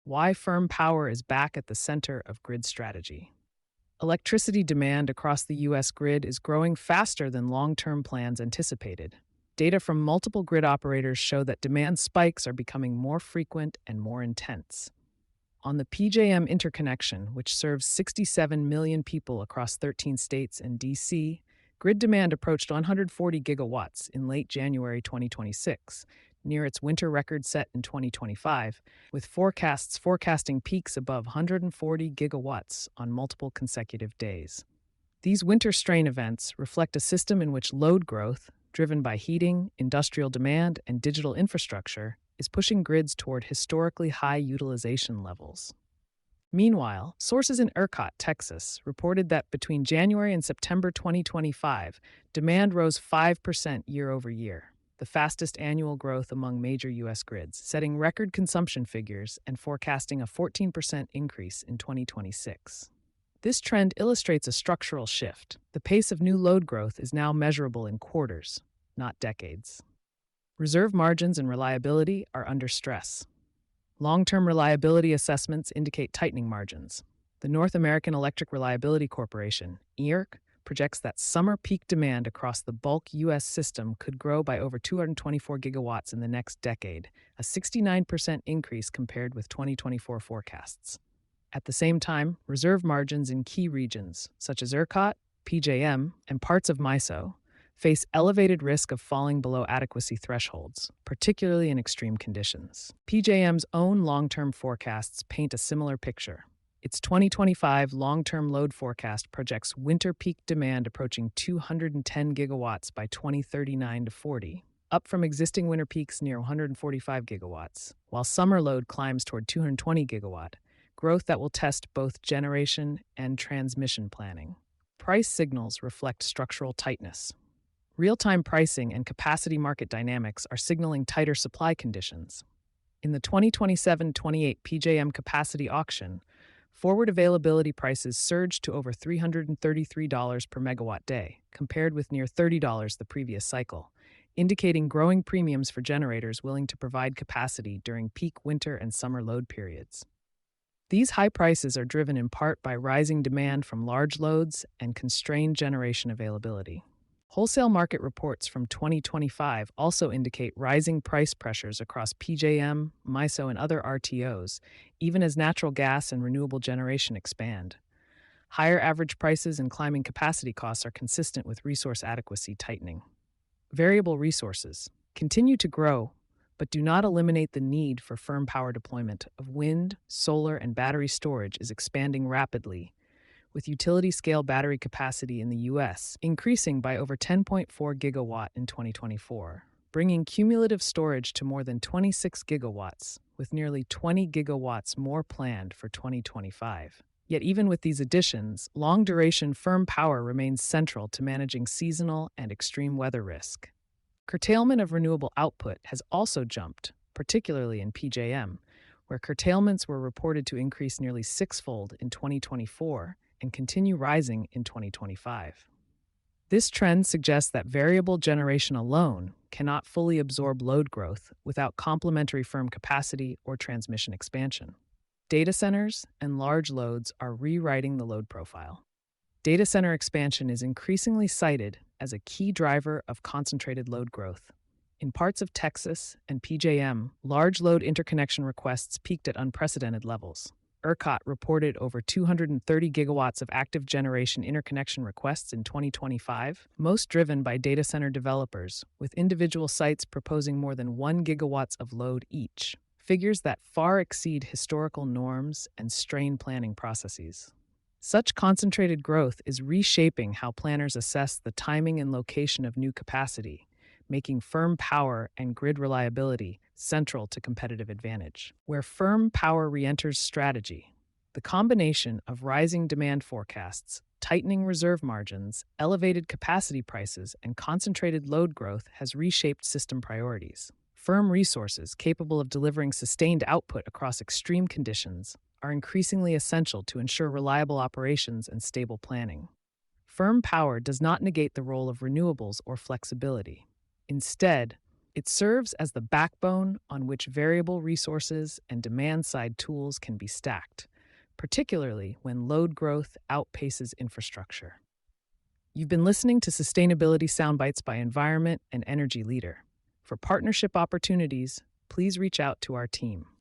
Why firm power is back at the center of grid strategy. Electricity demand across the U.S. grid is growing faster than long-term plans anticipated. Data from multiple grid operators show that demand spikes are becoming more frequent and more intense. On the PJM interconnection, which serves 67 million people across 13 states and D.C., grid demand approached 140 gigawatts in late January 2026, near its winter record set in 2025, with forecasts forecasting peaks above 140 gigawatts on multiple consecutive days. These winter strain events reflect a system in which load growth, driven by heating, industrial demand, and digital infrastructure, is pushing grids toward historically high utilization levels. Meanwhile, sources in ERCOT, Texas, reported that between January and September 2025, demand rose 5% year over year, the fastest annual growth among major U.S. grids, setting record consumption figures and forecasting a 14% increase in 2026. This trend illustrates a structural shift. The pace of new load growth is now measurable in quarters, not decades. Reserve margins and reliability are under stress. Long-term reliability assessments indicate tightening margins. The North American Electric Reliability Corporation, EARC, projects that summer peak demand across the bulk U.S. system could grow by over 224 gigawatts in the next decade, a 69% increase compared with 2024 forecasts. At the same time, reserve margins in key regions, such as ERCOT, PJM, and parts of MISO, face elevated risk of falling below adequacy thresholds, particularly in extreme conditions. PJM's own long-term forecasts paint a similar picture. Its 2025 long-term load forecast projects winter peak demand approaching 210 gigawatts by 2039-40, up from existing winter peaks near 145 gigawatts, while summer load climbs toward 220 gigawatt, growth that will test both generation and transmission planning. Price signals reflect structural tightness. Real-time pricing and capacity market dynamics are signaling tighter supply conditions. In the 2027-28 PJM capacity auction, forward availability prices surged to over $333 per megawatt day, compared with near $30 the previous cycle, indicating growing premiums for generators willing to provide capacity during peak winter and summer load periods. These high prices are driven in part by rising demand from large loads and constrained generation availability. Wholesale market reports from 2025 also indicate rising price pressures across PJM, MISO, and other RTOs, even as natural gas and renewable generation expand. Higher average prices and climbing capacity costs are consistent with resource adequacy tightening. Variable resources continue to grow, but do not eliminate the need for firm power deployment of wind, solar, and battery storage is expanding rapidly, with utility-scale battery capacity in the U.S. increasing by over 10.4 gigawatt in 2024, bringing cumulative storage to more than 26 gigawatts, with nearly 20 gigawatts more planned for 2025. Yet even with these additions, long-duration firm power remains central to managing seasonal and extreme weather risk. Curtailment of renewable output has also jumped, particularly in PJM, where curtailments were reported to increase nearly sixfold in 2024 and continue rising in 2025. This trend suggests that variable generation alone cannot fully absorb load growth without complementary firm capacity or transmission expansion. Data centers and large loads are rewriting the load profile. Data center expansion is increasingly cited as a key driver of concentrated load growth. In parts of Texas and PJM, large load interconnection requests peaked at unprecedented levels. ERCOT reported over 230 gigawatts of active generation interconnection requests in 2025, most driven by data center developers, with individual sites proposing more than 1 gigawatts of load each, figures that far exceed historical norms and strain planning processes. Such concentrated growth is reshaping how planners assess the timing and location of new capacity, making firm power and grid reliability central to competitive advantage. Where firm power re-enters strategy, the combination of rising demand forecasts, tightening reserve margins, elevated capacity prices, and concentrated load growth has reshaped system priorities. Firm resources capable of delivering sustained output across extreme conditions are increasingly essential to ensure reliable operations and stable planning. Firm power does not negate the role of renewables or flexibility. Instead, It serves as the backbone on which variable resources and demand-side tools can be stacked, particularly when load growth outpaces infrastructure. You've been listening to Sustainability Soundbites by Environment and Energy Leader. For partnership opportunities, please reach out to our team.